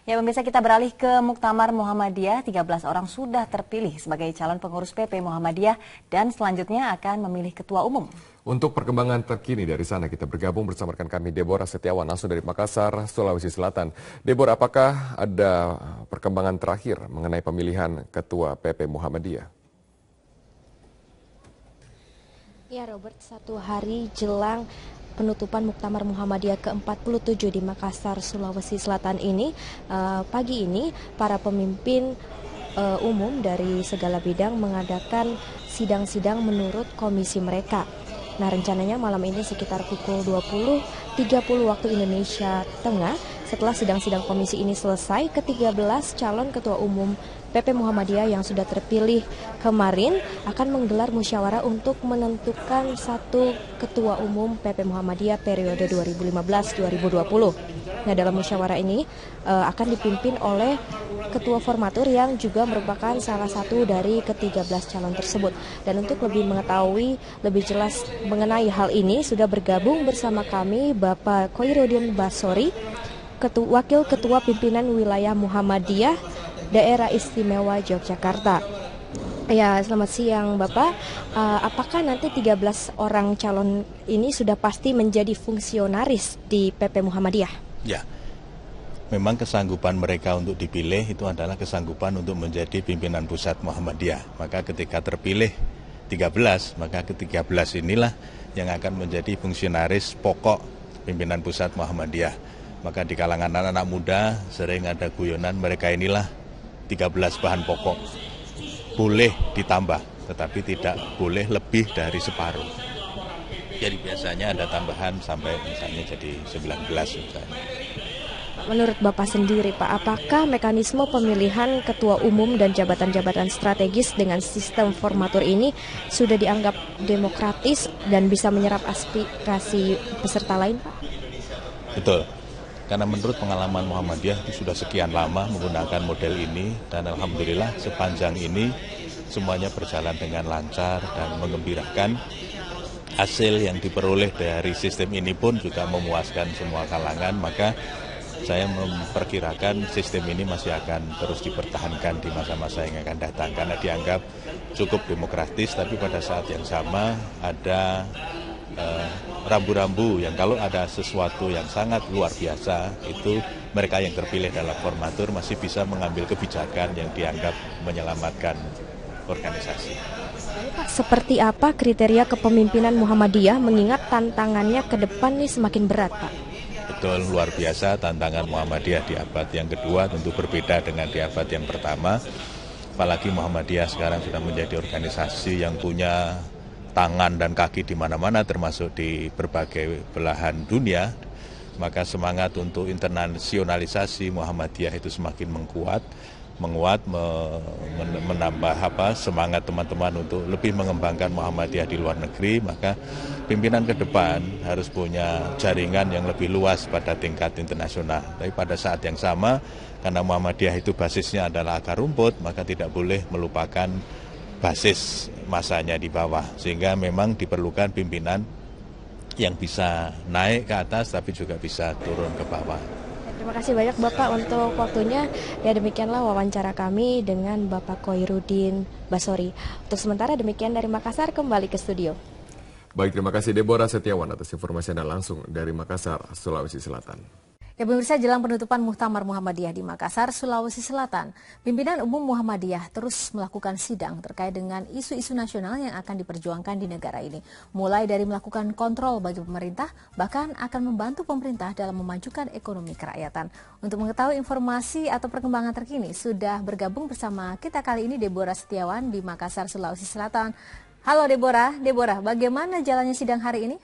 Ya, pemirsa, kita beralih ke Muktamar Muhammadiyah. 13 orang sudah terpilih sebagai calon pengurus PP Muhammadiyah dan selanjutnya akan memilih ketua umum. Untuk perkembangan terkini dari sana, kita bergabung bersama rekan kami Deborah Setiawan langsung dari Makassar, Sulawesi Selatan. Deborah, apakah ada perkembangan terakhir mengenai pemilihan ketua PP Muhammadiyah? Ya, Robert, satu hari jelang penutupan Muktamar Muhammadiyah ke-47 di Makassar, Sulawesi Selatan ini, pagi ini para pemimpin umum dari segala bidang mengadakan sidang-sidang menurut komisi mereka. Nah, rencananya malam ini sekitar pukul 20.30 waktu Indonesia Tengah, setelah sidang-sidang komisi ini selesai, ke-13 calon ketua umum PP Muhammadiyah yang sudah terpilih kemarin akan menggelar musyawarah untuk menentukan satu ketua umum PP Muhammadiyah periode 2015-2020. Nah, dalam musyawarah ini akan dipimpin oleh ketua formatur yang juga merupakan salah satu dari ke-13 calon tersebut. Dan untuk lebih mengetahui lebih jelas mengenai hal ini, sudah bergabung bersama kami Bapak Khoirudin Basori, Wakil Ketua Pimpinan Wilayah Muhammadiyah Daerah Istimewa Yogyakarta. Ya, selamat siang Bapak. Apakah nanti 13 orang calon ini sudah pasti menjadi fungsionaris di PP Muhammadiyah? Ya, memang kesanggupan mereka untuk dipilih itu adalah kesanggupan untuk menjadi pimpinan pusat Muhammadiyah. Maka ketika terpilih 13, maka ke-13 inilah yang akan menjadi fungsionaris pokok pimpinan pusat Muhammadiyah. Maka di kalangan anak-anak muda sering ada guyonan, mereka inilah 13 bahan pokok. Boleh ditambah, tetapi tidak boleh lebih dari separuh. Jadi biasanya ada tambahan sampai misalnya jadi 19 misalnya. Menurut Bapak sendiri, Pak, apakah mekanisme pemilihan ketua umum dan jabatan-jabatan strategis dengan sistem formatur ini sudah dianggap demokratis dan bisa menyerap aspirasi peserta lain, Pak? Betul. Karena menurut pengalaman Muhammadiyah itu sudah sekian lama menggunakan model ini, dan alhamdulillah sepanjang ini semuanya berjalan dengan lancar dan menggembirakan. Hasil yang diperoleh dari sistem ini pun juga memuaskan semua kalangan, maka saya memperkirakan sistem ini masih akan terus dipertahankan di masa-masa yang akan datang karena dianggap cukup demokratis, tapi pada saat yang sama ada rambu-rambu yang kalau ada sesuatu yang sangat luar biasa, itu mereka yang terpilih dalam formatur masih bisa mengambil kebijakan yang dianggap menyelamatkan organisasi. Pak, seperti apa kriteria kepemimpinan Muhammadiyah mengingat tantangannya ke depan nih semakin berat, Pak? Betul, luar biasa tantangan Muhammadiyah di abad yang kedua tentu berbeda dengan di abad yang pertama. Apalagi Muhammadiyah sekarang sudah menjadi organisasi yang punya tangan dan kaki di mana-mana termasuk di berbagai belahan dunia, maka semangat untuk internasionalisasi Muhammadiyah itu semakin menguat, menambah semangat teman-teman untuk lebih mengembangkan Muhammadiyah di luar negeri. Maka pimpinan ke depan harus punya jaringan yang lebih luas pada tingkat internasional. Tapi pada saat yang sama, karena Muhammadiyah itu basisnya adalah akar rumput, maka tidak boleh melupakan basis masanya di bawah, sehingga memang diperlukan pimpinan yang bisa naik ke atas tapi juga bisa turun ke bawah. Terima kasih banyak Bapak untuk waktunya. Ya, demikianlah wawancara kami dengan Bapak Khoirudin Basori. Untuk sementara demikian dari Makassar, kembali ke studio. Baik, terima kasih Deborah Setiawan atas informasi Anda langsung dari Makassar, Sulawesi Selatan. Ya, pemirsa, jelang penutupan Muktamar Muhammadiyah di Makassar, Sulawesi Selatan, pimpinan umum Muhammadiyah terus melakukan sidang terkait dengan isu-isu nasional yang akan diperjuangkan di negara ini. Mulai dari melakukan kontrol bagi pemerintah, bahkan akan membantu pemerintah dalam memajukan ekonomi kerakyatan. Untuk mengetahui informasi atau perkembangan terkini, sudah bergabung bersama kita kali ini Deborah Setiawan di Makassar, Sulawesi Selatan. Halo Deborah, bagaimana jalannya sidang hari ini?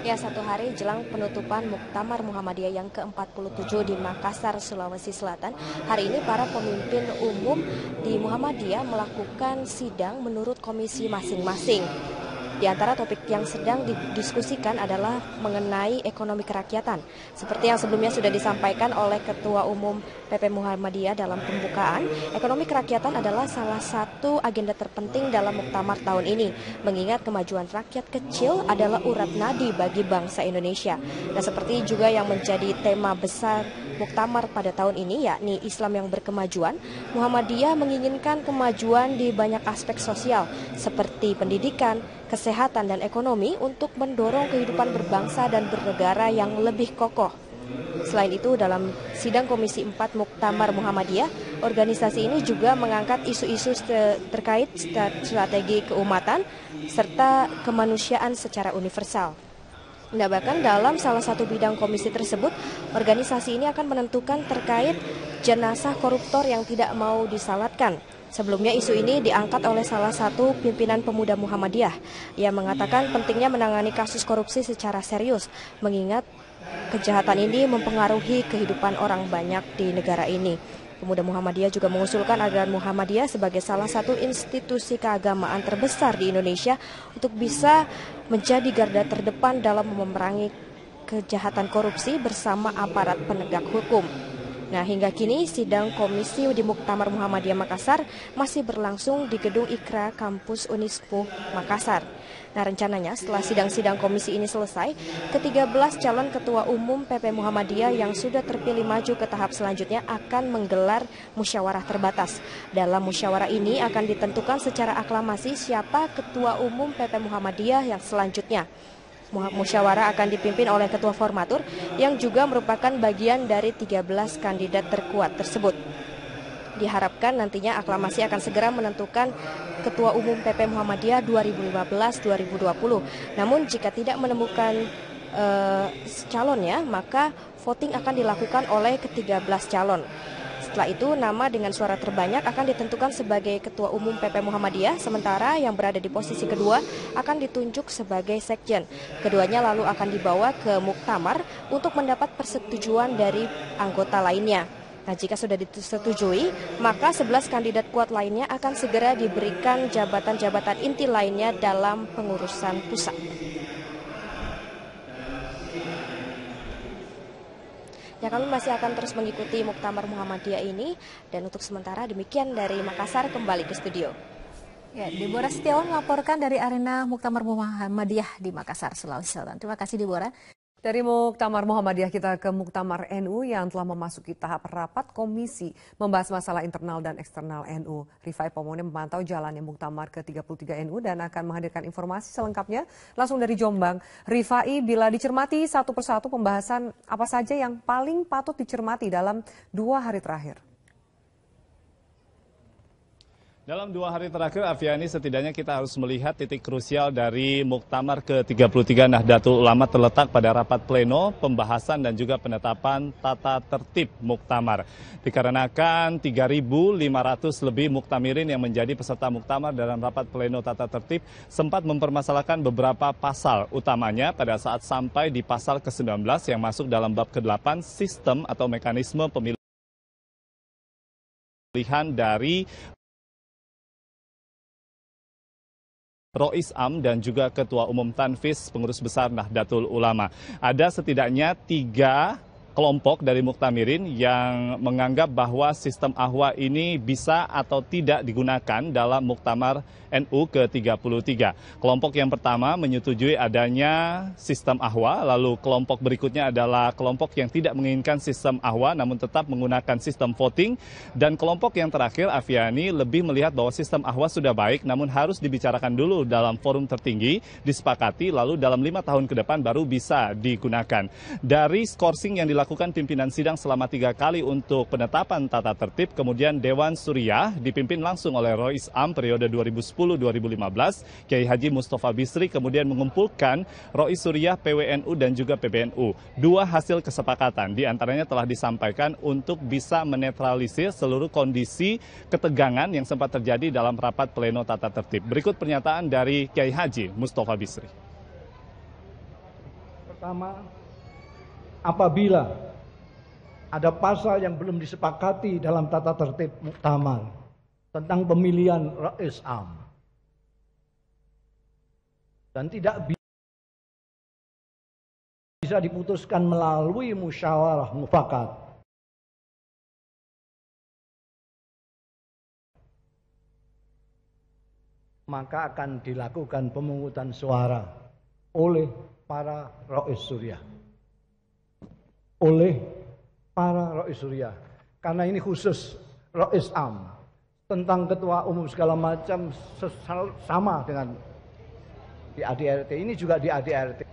Ya, satu hari jelang penutupan Muktamar Muhammadiyah yang ke-47 di Makassar, Sulawesi Selatan, hari ini para pemimpin umum di Muhammadiyah melakukan sidang menurut komisi masing-masing. Di antara topik yang sedang didiskusikan adalah mengenai ekonomi kerakyatan. Seperti yang sebelumnya sudah disampaikan oleh Ketua Umum PP Muhammadiyah dalam pembukaan, ekonomi kerakyatan adalah salah satu agenda terpenting dalam muktamar tahun ini, mengingat kemajuan rakyat kecil adalah urat nadi bagi bangsa Indonesia. Nah, seperti juga yang menjadi tema besar muktamar pada tahun ini, yakni Islam yang berkemajuan, Muhammadiyah menginginkan kemajuan di banyak aspek sosial, seperti pendidikan, kesehatan, dan ekonomi untuk mendorong kehidupan berbangsa dan bernegara yang lebih kokoh. Selain itu, dalam sidang Komisi 4 Muktamar Muhammadiyah, organisasi ini juga mengangkat isu-isu terkait strategi keumatan serta kemanusiaan secara universal. Nah, bahkan dalam salah satu bidang komisi tersebut, organisasi ini akan menentukan terkait jenazah koruptor yang tidak mau disalatkan. Sebelumnya isu ini diangkat oleh salah satu pimpinan pemuda Muhammadiyah yang mengatakan pentingnya menangani kasus korupsi secara serius, mengingat kejahatan ini mempengaruhi kehidupan orang banyak di negara ini. Pemuda Muhammadiyah juga mengusulkan agar Muhammadiyah sebagai salah satu institusi keagamaan terbesar di Indonesia untuk bisa menjadi garda terdepan dalam memerangi kejahatan korupsi bersama aparat penegak hukum. Nah, hingga kini sidang komisi di Muktamar Muhammadiyah Makassar masih berlangsung di Gedung Ikra Kampus Unispo Makassar. Nah, rencananya setelah sidang-sidang komisi ini selesai, ke-13 calon ketua umum PP Muhammadiyah yang sudah terpilih maju ke tahap selanjutnya akan menggelar musyawarah terbatas. Dalam musyawarah ini akan ditentukan secara aklamasi siapa ketua umum PP Muhammadiyah yang selanjutnya. Musyawarah akan dipimpin oleh ketua formatur yang juga merupakan bagian dari 13 kandidat terkuat tersebut. Diharapkan nantinya aklamasi akan segera menentukan Ketua Umum PP Muhammadiyah 2015-2020. Namun jika tidak menemukan calonnya, maka voting akan dilakukan oleh ke-13 calon. Setelah itu, nama dengan suara terbanyak akan ditentukan sebagai Ketua Umum PP Muhammadiyah, sementara yang berada di posisi kedua akan ditunjuk sebagai sekjen. Keduanya lalu akan dibawa ke muktamar untuk mendapat persetujuan dari anggota lainnya. Nah, jika sudah disetujui, maka 11 kandidat kuat lainnya akan segera diberikan jabatan-jabatan inti lainnya dalam pengurusan pusat. Ya, kami masih akan terus mengikuti Muktamar Muhammadiyah ini, dan untuk sementara demikian dari Makassar, kembali ke studio. Ya, Deborah Setiawan melaporkan dari arena Muktamar Muhammadiyah di Makassar, Sulawesi Selatan. Terima kasih, Deborah. Dari Muktamar Muhammadiyah kita ke Muktamar NU yang telah memasuki tahap rapat komisi membahas masalah internal dan eksternal NU. Rifai Pomone memantau jalannya Muktamar ke-33 NU dan akan menghadirkan informasi selengkapnya langsung dari Jombang. Rifai, bila dicermati satu persatu pembahasan apa saja yang paling patut dicermati dalam 2 hari terakhir? Dalam 2 hari terakhir, Aviani, setidaknya kita harus melihat titik krusial dari Muktamar ke-33 Nahdlatul Ulama terletak pada rapat pleno, pembahasan dan juga penetapan tata tertib Muktamar. Dikarenakan 3.500 lebih muktamirin yang menjadi peserta Muktamar dalam rapat pleno tata tertib sempat mempermasalahkan beberapa pasal, utamanya pada saat sampai di pasal ke-19 yang masuk dalam bab ke-8 sistem atau mekanisme pemilihan dari Rois Am dan juga Ketua Umum Tanfis Pengurus Besar Nahdlatul Ulama. Ada setidaknya 3 kelompok dari muktamirin yang menganggap bahwa sistem ahwa ini bisa atau tidak digunakan dalam Muktamar NU ke-33. Kelompok yang pertama menyetujui adanya sistem ahwa, lalu kelompok berikutnya adalah kelompok yang tidak menginginkan sistem ahwa namun tetap menggunakan sistem voting, dan kelompok yang terakhir, Aviani, lebih melihat bahwa sistem ahwa sudah baik namun harus dibicarakan dulu dalam forum tertinggi, disepakati, lalu dalam 5 tahun ke depan baru bisa digunakan. Dari skorsing yang dilakukan pimpinan sidang selama 3 kali untuk penetapan tata tertib, kemudian Dewan Suriah dipimpin langsung oleh Rois Am periode 2010-2015, Kiai Haji Mustafa Bisri kemudian mengumpulkan Rois Suriah, PWNU dan juga PBNU. 2 hasil kesepakatan diantaranya telah disampaikan untuk bisa menetralisir seluruh kondisi ketegangan yang sempat terjadi dalam rapat pleno tata tertib. Berikut pernyataan dari Kiai Haji Mustafa Bisri. Pertama, apabila ada pasal yang belum disepakati dalam tata tertib muktamar tentang pemilihan Rois Am dan tidak bisa diputuskan melalui musyawarah mufakat. Maka akan dilakukan pemungutan suara oleh para Rais Suriah. Oleh para Rais Suriah. Karena ini khusus Rais Am. Tentang ketua umum segala macam sama dengan di ADRT. Ini juga di ADRT.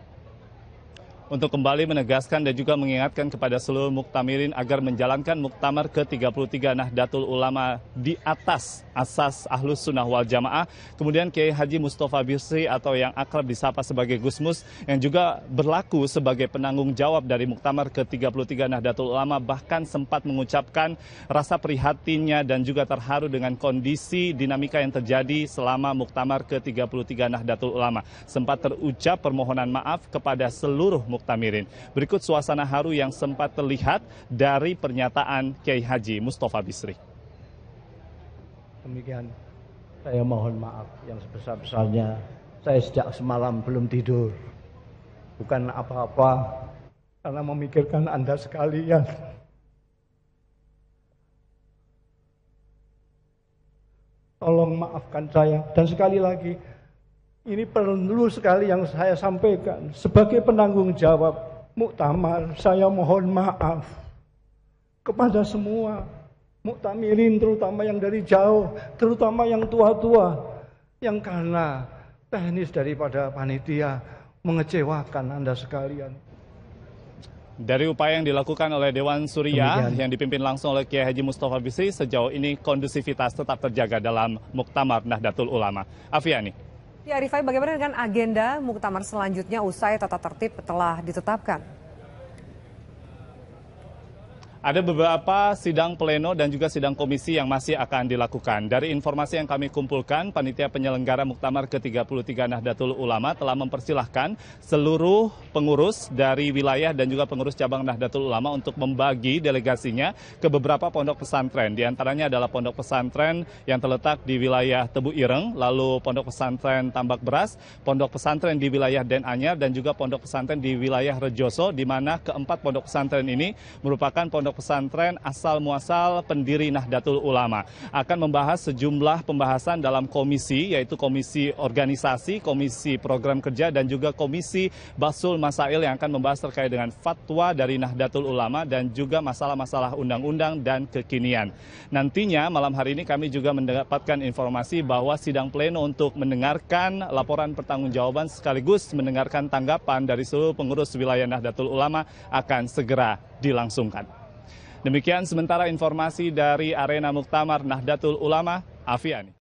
Untuk kembali menegaskan dan juga mengingatkan kepada seluruh muktamirin agar menjalankan muktamar ke-33 Nahdlatul Ulama di atas asas Ahlus Sunnah wal Jamaah. Kemudian Kiai Haji Mustafa Bisri atau yang akrab disapa sebagai Gusmus yang juga berlaku sebagai penanggung jawab dari muktamar ke-33 Nahdlatul Ulama bahkan sempat mengucapkan rasa prihatinnya dan juga terharu dengan kondisi dinamika yang terjadi selama muktamar ke-33 Nahdlatul Ulama. Sempat terucap permohonan maaf kepada seluruh muktamirin. Berikut suasana haru yang sempat terlihat dari pernyataan Kiai Haji Mustafa Bisri. Demikian, saya mohon maaf yang sebesar-besarnya. Saya sejak semalam belum tidur. Bukan apa-apa, karena memikirkan Anda sekalian. Tolong maafkan saya. Dan sekali lagi, ini perlu sekali yang saya sampaikan. Sebagai penanggung jawab muktamar, saya mohon maaf kepada semua muktamirin, terutama yang dari jauh, terutama yang tua-tua, yang karena teknis daripada panitia mengecewakan Anda sekalian. Dari upaya yang dilakukan oleh Dewan Suriah yang dipimpin langsung oleh Kiai Haji Mustafa Bisri, sejauh ini kondusivitas tetap terjaga dalam muktamar Nahdlatul Ulama. Afiani. Ya, Rifai, bagaimana dengan agenda muktamar selanjutnya usai tata tertib telah ditetapkan? Ada beberapa sidang pleno dan juga sidang komisi yang masih akan dilakukan. Dari informasi yang kami kumpulkan, panitia penyelenggara Muktamar ke-33 Nahdlatul Ulama telah mempersilahkan seluruh pengurus dari wilayah dan juga pengurus cabang Nahdlatul Ulama untuk membagi delegasinya ke beberapa pondok pesantren. Di antaranya adalah pondok pesantren yang terletak di wilayah Tebu Ireng, lalu pondok pesantren Tambak Beras, pondok pesantren di wilayah Den Anyar, dan juga pondok pesantren di wilayah Rejoso, di mana keempat pondok pesantren ini merupakan pondok pesantren asal muasal pendiri Nahdlatul Ulama. Akan membahas sejumlah pembahasan dalam komisi, yaitu komisi organisasi, komisi program kerja, dan juga komisi Basul Masail yang akan membahas terkait dengan fatwa dari Nahdlatul Ulama dan juga masalah-masalah undang-undang dan kekinian. Nantinya malam hari ini kami juga mendapatkan informasi bahwa sidang pleno untuk mendengarkan laporan pertanggungjawaban sekaligus mendengarkan tanggapan dari seluruh pengurus wilayah Nahdlatul Ulama akan segera dilangsungkan. Demikian sementara informasi dari arena Muktamar Nahdlatul Ulama, Afiani.